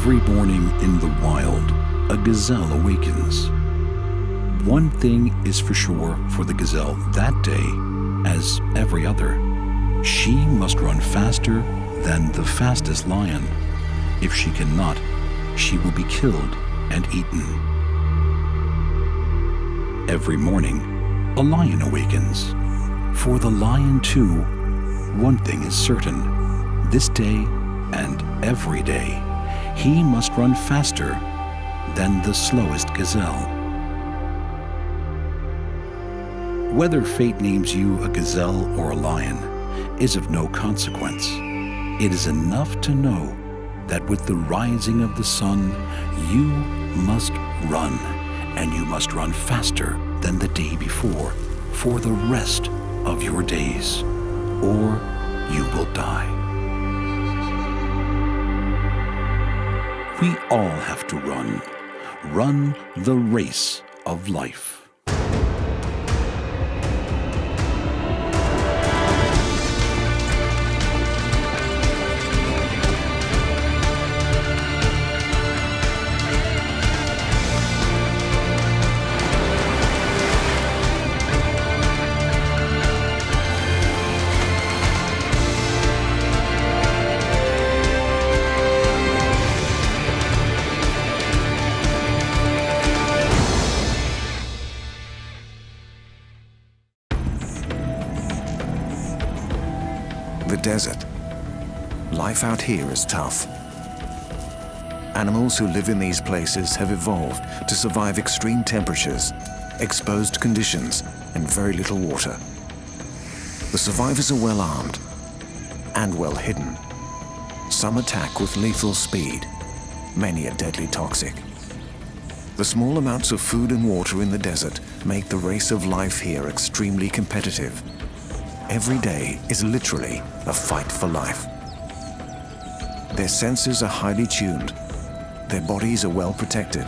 Every morning in the wild, a gazelle awakens. One thing is for sure for the gazelle that day, as every other. She must run faster than the fastest lion. If she cannot, she will be killed and eaten. Every morning, a lion awakens. For the lion too, one thing is certain. This day and every day, he must run faster than the slowest gazelle. Whether fate names you a gazelle or a lion is of no consequence. It is enough to know that with the rising of the sun, you must run, and you must run faster than the day before for the rest of your days, or you will die. We all have to run the race of life. The desert. Life out here is tough. Animals who live in these places have evolved to survive extreme temperatures, exposed conditions, and very little water. The survivors are well armed and well hidden. Some attack with lethal speed. Many are deadly toxic. The small amounts of food and water in the desert make the race of life here extremely competitive. Every day is literally a fight for life. Their senses are highly tuned. Their bodies are well protected.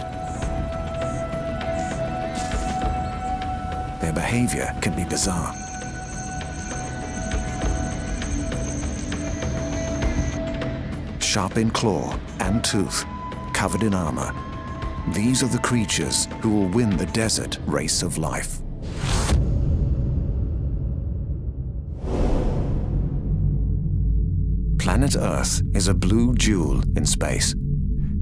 Their behavior can be bizarre. Sharp in claw and tooth, covered in armor, these are the creatures who will win the desert race of life. Planet Earth is a blue jewel in space.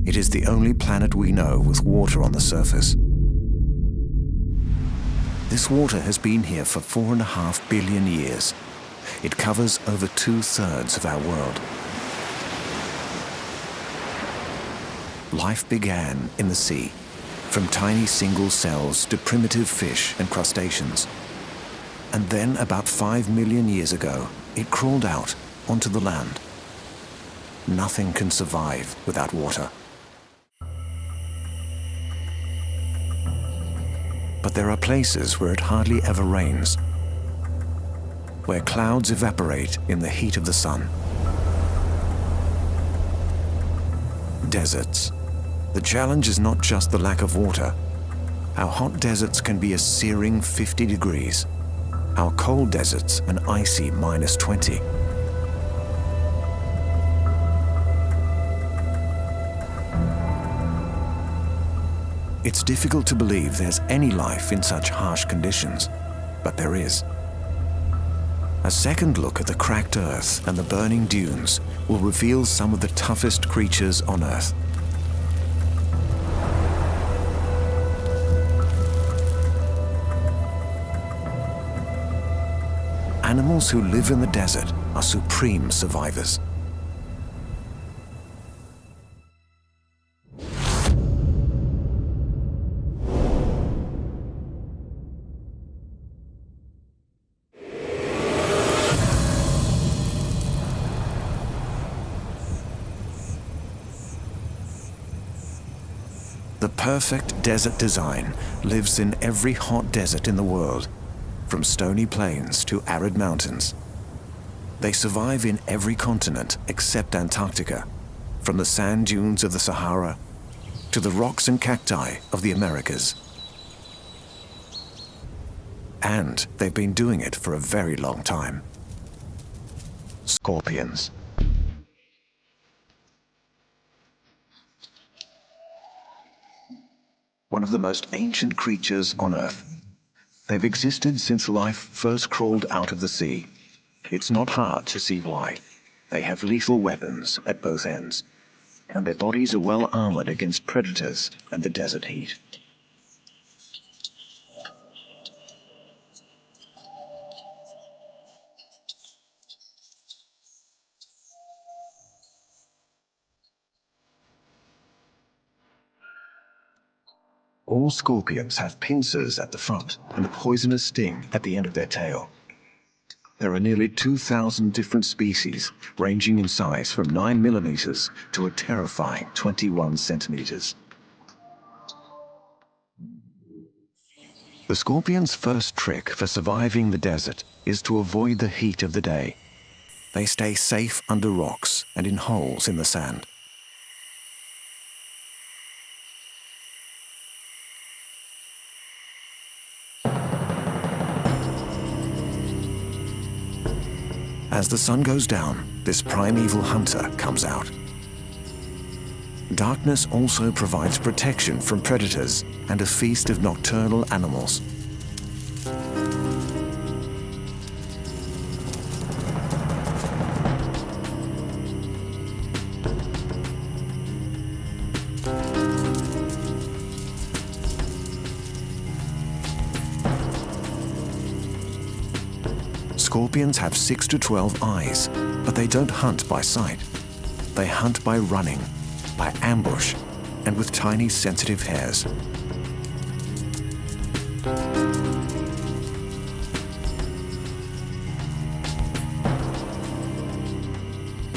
It is the only planet we know with water on the surface. This water has been here for 4.5 billion years. It covers over 2/3 of our world. Life began in the sea, from tiny single cells to primitive fish and crustaceans. And then about 5 million years ago, it crawled out onto the land. Nothing can survive without water. But there are places where it hardly ever rains, where clouds evaporate in the heat of the sun. Deserts. The challenge is not just the lack of water. Our hot deserts can be a searing 50 degrees. Our cold deserts an icy -20. It's difficult to believe there's any life in such harsh conditions, but there is. A second look at the cracked earth and the burning dunes will reveal some of the toughest creatures on Earth. Animals who live in the desert are supreme survivors. The perfect desert design lives in every hot desert in the world, from stony plains to arid mountains. They survive in every continent except Antarctica, from the sand dunes of the Sahara to the rocks and cacti of the Americas. And they've been doing it for a very long time. Scorpions. one of the most ancient creatures on Earth. They've existed since life first crawled out of the sea. It's not hard to see why. They have lethal weapons at both ends, and their bodies are well armored against predators and the desert heat. All scorpions have pincers at the front and a poisonous sting at the end of their tail. There are nearly 2,000 different species, ranging in size from 9 millimeters to a terrifying 21 centimeters. The scorpion's first trick for surviving the desert is to avoid the heat of the day. They stay safe under rocks and in holes in the sand. As the sun goes down, this primeval hunter comes out. Darkness also provides protection from predators and a feast of nocturnal animals. Scorpions have 6 to 12 eyes, but they don't hunt by sight. They hunt by running, by ambush, and with tiny sensitive hairs.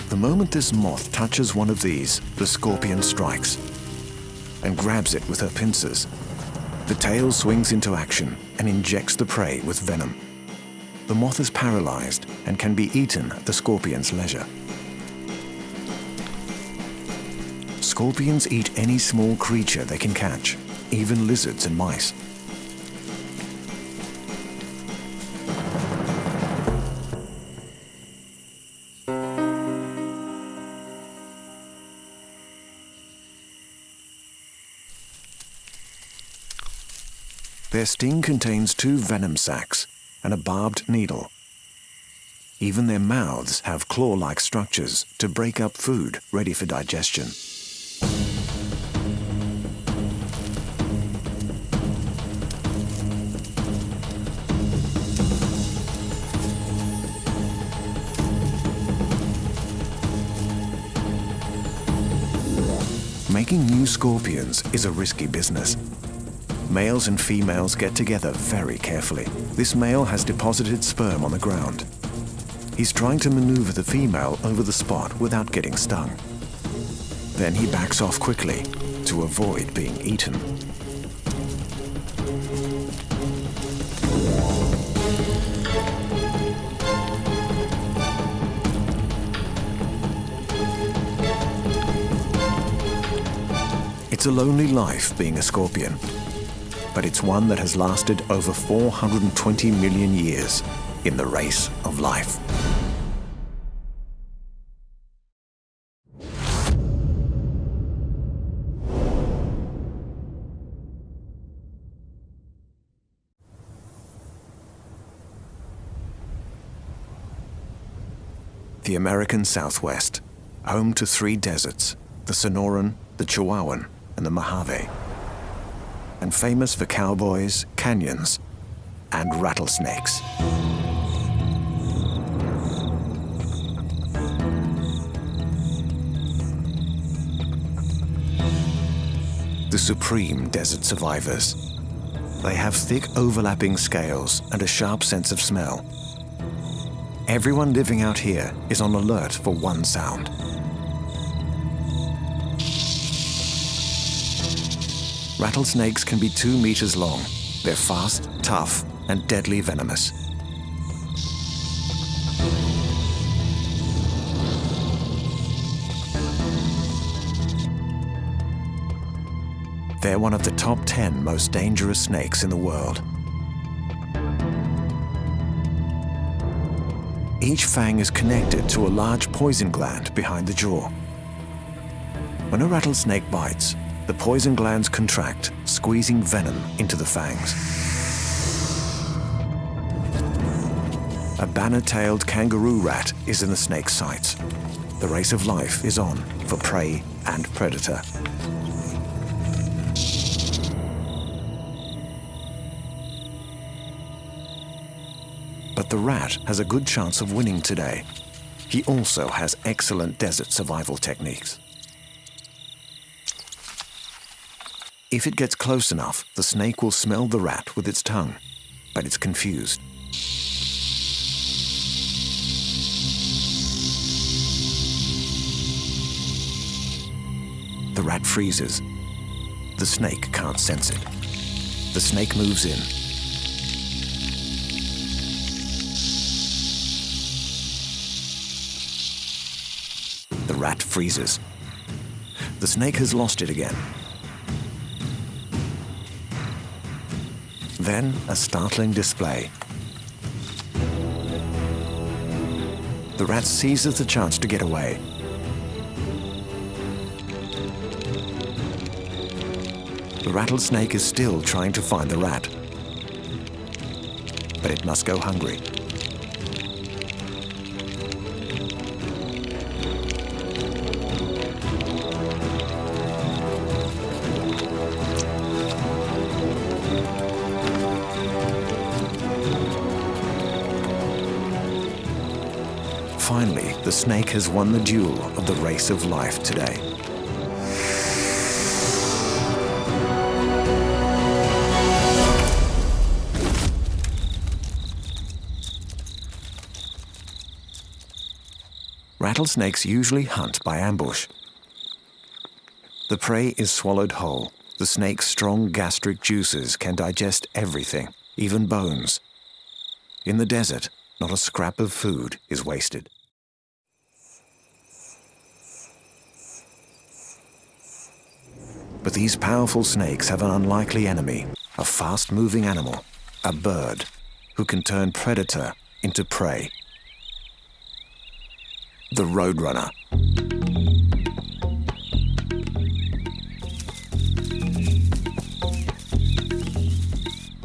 The moment this moth touches one of these, the scorpion strikes and grabs it with her pincers. The tail swings into action and injects the prey with venom. The moth is paralyzed and can be eaten at the scorpion's leisure. Scorpions eat any small creature they can catch, even lizards and mice. Their sting contains 2 venom sacs and a barbed needle. Even their mouths have claw-like structures to break up food ready for digestion. Making new scorpions is a risky business. Males and females get together very carefully. This male has deposited sperm on the ground. He's trying to maneuver the female over the spot without getting stung. Then he backs off quickly to avoid being eaten. It's a lonely life being a scorpion, but it's one that has lasted over 420 million years in the race of life. The American Southwest, home to 3 deserts, the Sonoran, the Chihuahuan, and the Mojave, and famous for cowboys, canyons, and rattlesnakes. The supreme desert survivors. They have thick overlapping scales and a sharp sense of smell. Everyone living out here is on alert for one sound. Rattlesnakes can be 2 meters long. They're fast, tough, and deadly venomous. They're one of the top 10 most dangerous snakes in the world. Each fang is connected to a large poison gland behind the jaw. When a rattlesnake bites, The poison glands contract, squeezing venom into the fangs. A banner-tailed kangaroo rat is in the snake's sights. The race of life is on for prey and predator. But the rat has a good chance of winning today. He also has excellent desert survival techniques. If it gets close enough, the snake will smell the rat with its tongue, but it's confused. The rat freezes. The snake can't sense it. The snake moves in. The rat freezes. The snake has lost it again. Then a startling display. The rat seizes the chance to get away. The rattlesnake is still trying to find the rat, but it must go hungry. Finally, the snake has won the duel of the race of life today. Rattlesnakes usually hunt by ambush. The prey is swallowed whole. The snake's strong gastric juices can digest everything, even bones. In the desert, not a scrap of food is wasted. But these powerful snakes have an unlikely enemy, a fast-moving animal, a bird, who can turn predator into prey. The roadrunner.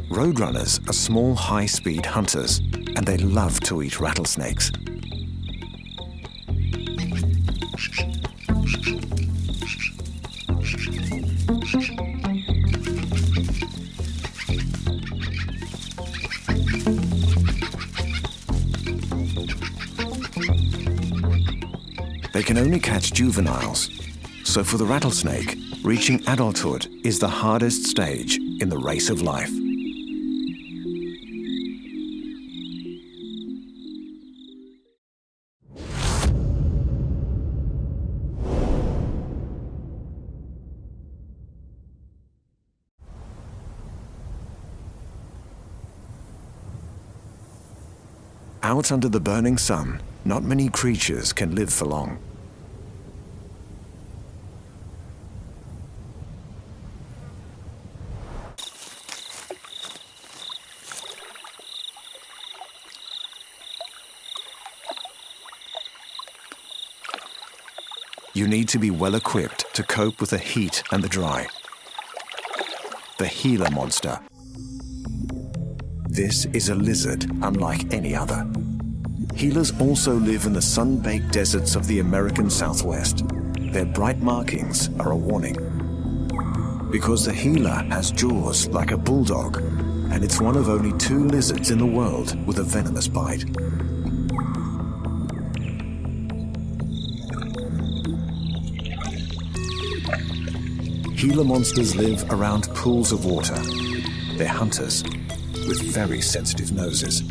Roadrunners are small, high-speed hunters, and they love to eat rattlesnakes. They can only catch juveniles, so for the rattlesnake, reaching adulthood is the hardest stage in the race of life. Out under the burning sun, not many creatures can live for long. You need to be well equipped to cope with the heat and the dry. The Gila monster. This is a lizard unlike any other. Gilas also live in the sun-baked deserts of the American Southwest. Their bright markings are a warning. Because the Gila has jaws like a bulldog, and it's one of only 2 lizards in the world with a venomous bite. Gila monsters live around pools of water. They're hunters with very sensitive noses.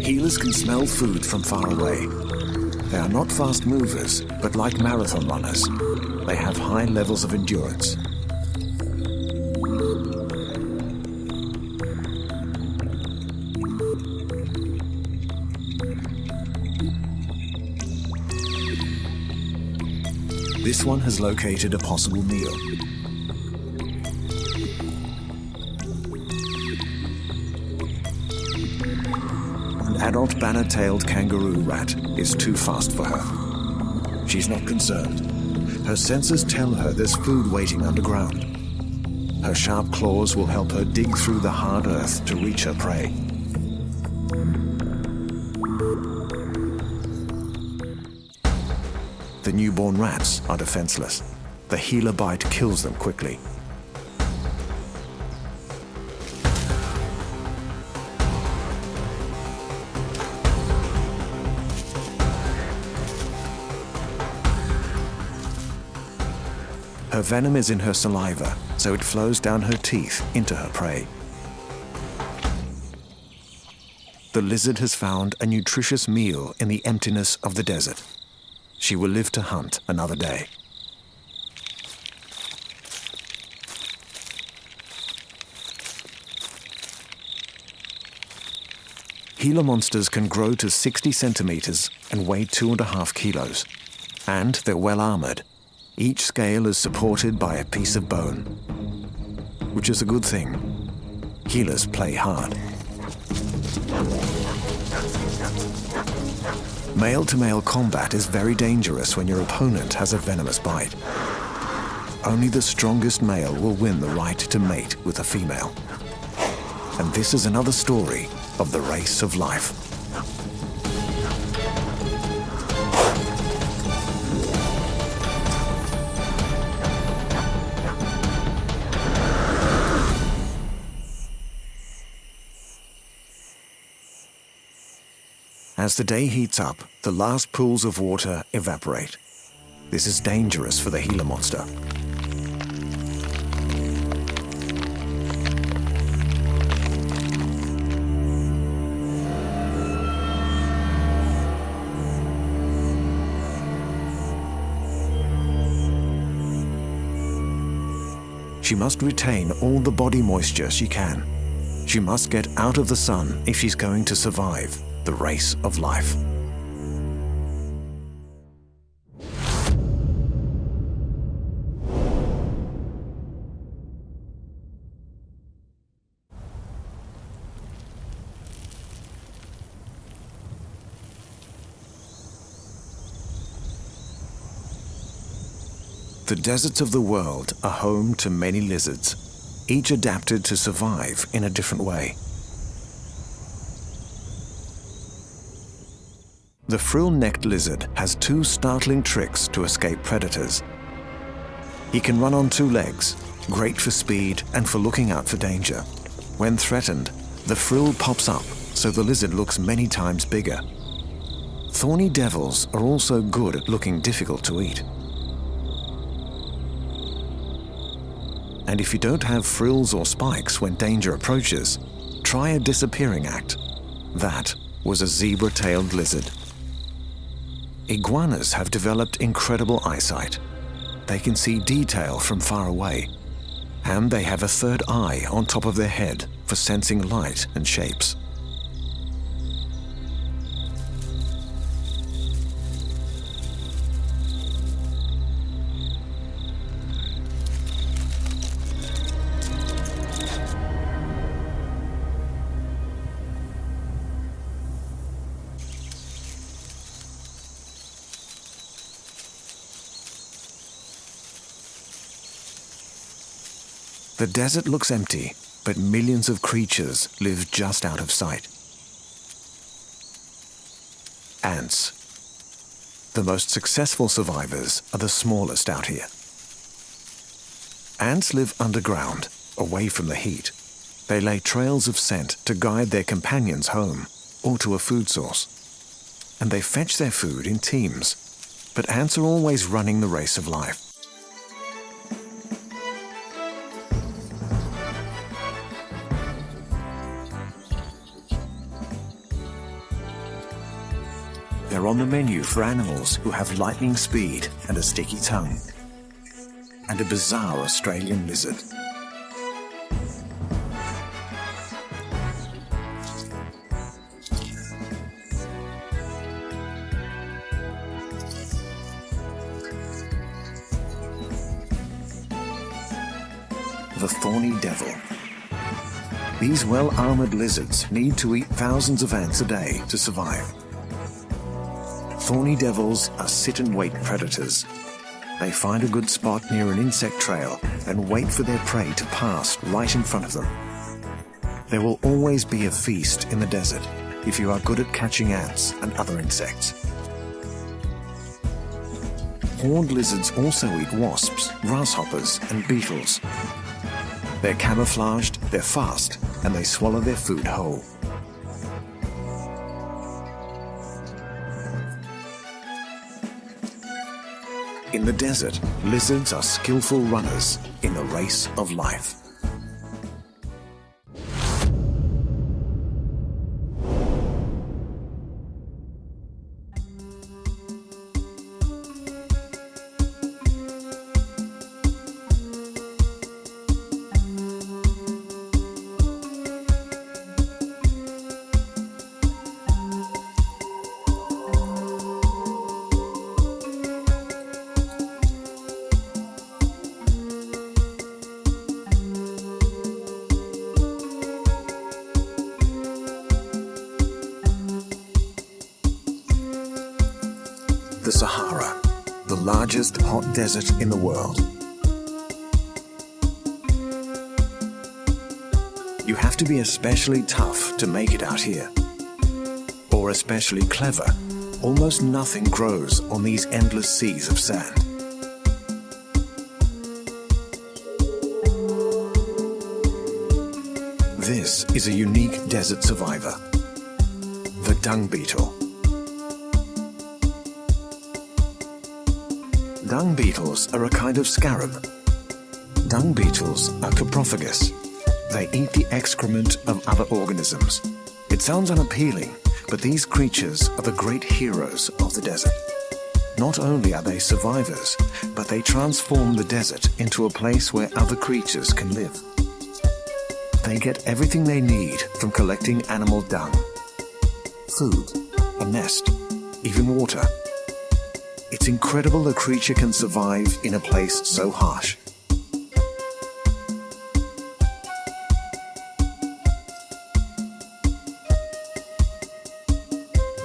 Gilas can smell food from far away. They are not fast movers, but like marathon runners, they have high levels of endurance. This one has located a possible meal. And adult banner-tailed kangaroo rat is too fast for her. She's not concerned. Her senses tell her there's food waiting underground. Her sharp claws will help her dig through the hard earth to reach her prey. The newborn rats are defenseless. The Gila bite kills them quickly. Her venom is in her saliva, so it flows down her teeth into her prey. The lizard has found a nutritious meal in the emptiness of the desert. She will live to hunt another day. Gila monsters can grow to 60 centimeters and weigh 2.5 kilos. And they're well armored. Each scale is supported by a piece of bone, which is a good thing. Gilas play hard. Male-to-male combat is very dangerous when your opponent has a venomous bite. Only the strongest male will win the right to mate with a female. And this is another story of the race of life. As the day heats up, the last pools of water evaporate. This is dangerous for the Gila monster. She must retain all the body moisture she can. She must get out of the sun if she's going to survive the race of life. The deserts of the world are home to many lizards, each adapted to survive in a different way. The frill-necked lizard has two startling tricks to escape predators. He can run on two legs, great for speed and for looking out for danger. When threatened, the frill pops up, so the lizard looks many times bigger. Thorny devils are also good at looking difficult to eat. And if you don't have frills or spikes when danger approaches, try a disappearing act. That was a zebra-tailed lizard. Iguanas have developed incredible eyesight. They can see detail from far away, and they have a third eye on top of their head for sensing light and shapes. The desert looks empty, but millions of creatures live just out of sight. Ants. The most successful survivors are the smallest out here. Ants live underground, away from the heat. They lay trails of scent to guide their companions home or to a food source. And they fetch their food in teams. But ants are always running the race of life. They're on the menu for animals who have lightning speed and a sticky tongue, and a bizarre Australian lizard. The thorny devil. These well-armored lizards need to eat thousands of ants a day to survive. Thorny devils are sit-and-wait predators. They find a good spot near an insect trail and wait for their prey to pass right in front of them. There will always be a feast in the desert if you are good at catching ants and other insects. Horned lizards also eat wasps, grasshoppers, and beetles. They're camouflaged, they're fast, and they swallow their food whole. In the desert, lizards are skillful runners in the race of life. The Sahara, the largest hot desert in the world. You have to be especially tough to make it out here. Or especially clever. Almost nothing grows on these endless seas of sand. This is a unique desert survivor, the dung beetle. Dung beetles are a kind of scarab. Dung beetles are coprophagous. They eat the excrement of other organisms. It sounds unappealing, but these creatures are the great heroes of the desert. Not only are they survivors, but they transform the desert into a place where other creatures can live. They get everything they need from collecting animal dung. Food, a nest, even water. It's incredible a creature can survive in a place so harsh.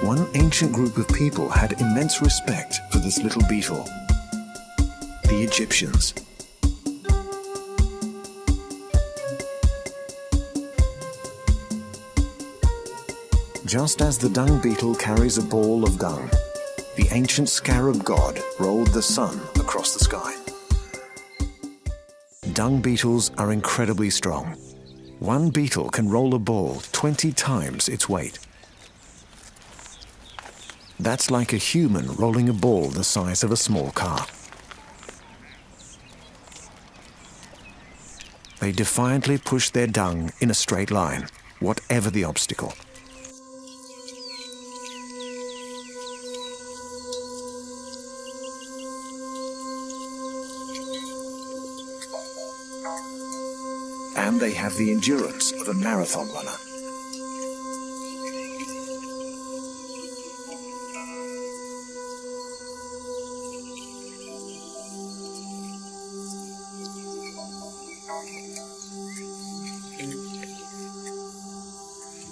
One ancient group of people had immense respect for this little beetle, the Egyptians. Just as the dung beetle carries a ball of dung, the ancient scarab god rolled the sun across the sky. Dung beetles are incredibly strong. One beetle can roll a ball 20 times its weight. That's like a human rolling a ball the size of a small car. They defiantly push their dung in a straight line, whatever the obstacle. And they have the endurance of a marathon runner.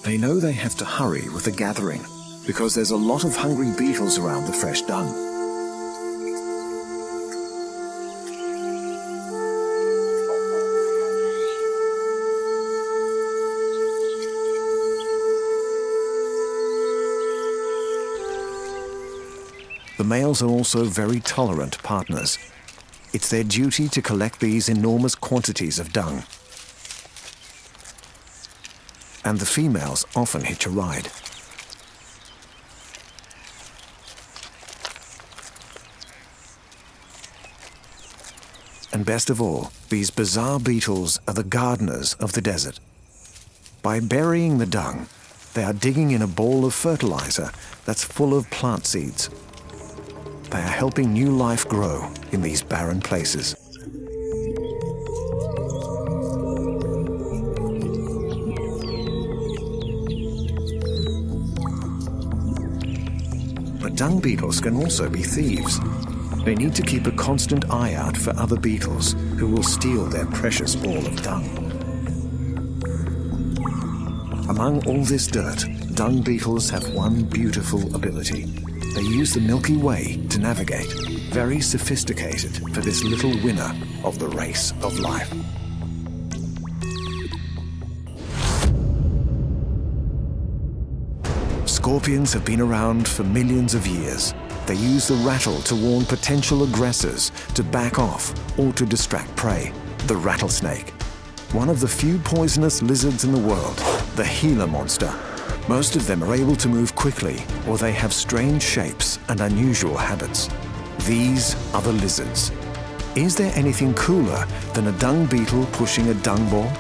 They know they have to hurry with the gathering because there's a lot of hungry beetles around the fresh dung. The males are also very tolerant partners. It's their duty to collect these enormous quantities of dung. And the females often hitch a ride. And best of all, these bizarre beetles are the gardeners of the desert. By burying the dung, they are digging in a bowl of fertilizer that's full of plant seeds. They are helping new life grow in these barren places. But dung beetles can also be thieves. They need to keep a constant eye out for other beetles who will steal their precious ball of dung. Among all this dirt, dung beetles have one beautiful ability. They use the Milky Way to navigate, very sophisticated for this little winner of the race of life. Scorpions have been around for millions of years. They use the rattle to warn potential aggressors to back off or to distract prey. The rattlesnake, one of the few poisonous lizards in the world, the Gila monster. Most of them are able to move quickly, or they have strange shapes and unusual habits. These are the lizards. Is there anything cooler than a dung beetle pushing a dung ball?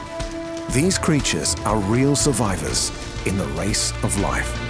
These creatures are real survivors in the race of life.